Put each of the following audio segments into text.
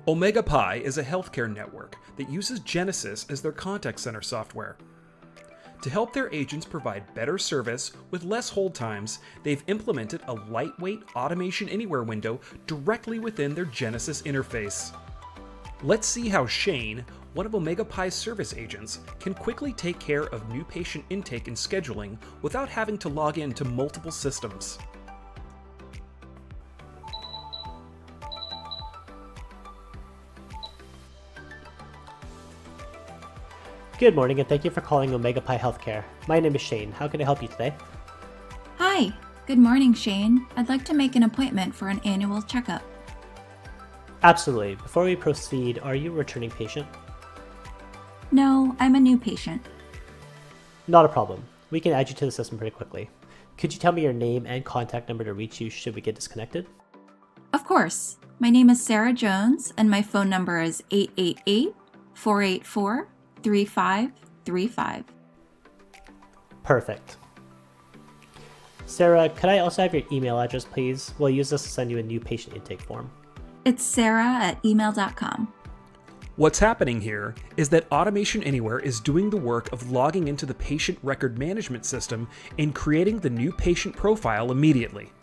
Omega Pi is a healthcare network that uses Genesys as their contact center software. To help their agents provide better service with less hold times, they've implemented a lightweight Automation Anywhere window directly within their Genesys interface. Let's see how Shane, one of Omega Pi's service agents, can quickly take care of new patient intake and scheduling without having to log into multiple systems. Good morning and thank you for calling Omega Pi Healthcare. My name is Shane. How can I help you today? Hi, good morning, Shane. I'd like to make an appointment for an annual checkup. Absolutely. Before we proceed, are you a returning patient? No, I'm a new patient. Not a problem. We can add you to the system pretty quickly. Could you tell me your name and contact number to reach you should we get disconnected? Of course. My name is Sarah Jones and my phone number is 888-484-3535. Perfect. Sarah, could I also have your email address, please? We'll use this to send you a new patient intake form. It's sarah@email.com. What's happening here is that Automation Anywhere is doing the work of logging into the patient record management system and creating the new patient profile immediately.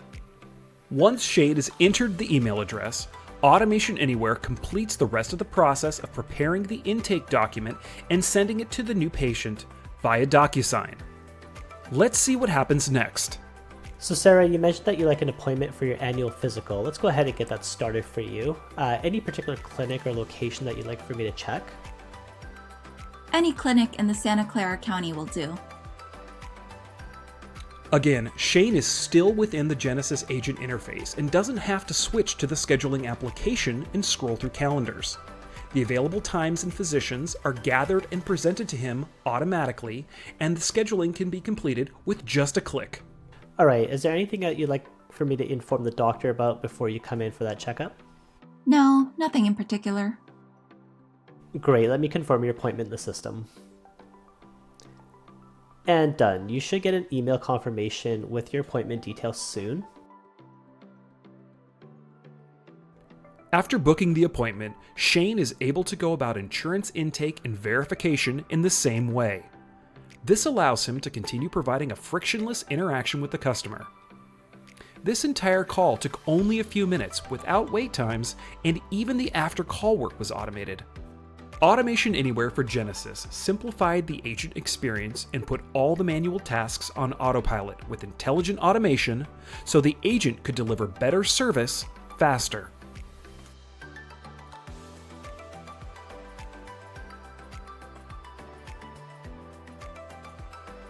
Once Shane has entered the email address, Automation Anywhere completes the rest of the process of preparing the intake document and sending it to the new patient via DocuSign. Let's see what happens next. So Sarah, you mentioned that you like an appointment for your annual physical. Let's go ahead and get that started for you. Any particular clinic or location that you'd like for me to check? Any clinic in the Santa Clara County will do. Again, Shane is still within the Genesys agent interface and doesn't have to switch to the scheduling application and scroll through calendars. The available times and physicians are gathered and presented to him automatically, and the scheduling can be completed with just a click. All right, is there anything that you'd like for me to inform the doctor about before you come in for that checkup? No, nothing in particular. Great, let me confirm your appointment in the system. And done. You should get an email confirmation with your appointment details soon. After booking the appointment, Shane is able to go about insurance intake and verification in the same way. This allows him to continue providing a frictionless interaction with the customer. This entire call took only a few minutes without wait times, and even the after-call work was automated. Automation Anywhere for Genesys simplified the agent experience and put all the manual tasks on autopilot with intelligent automation so the agent could deliver better service faster.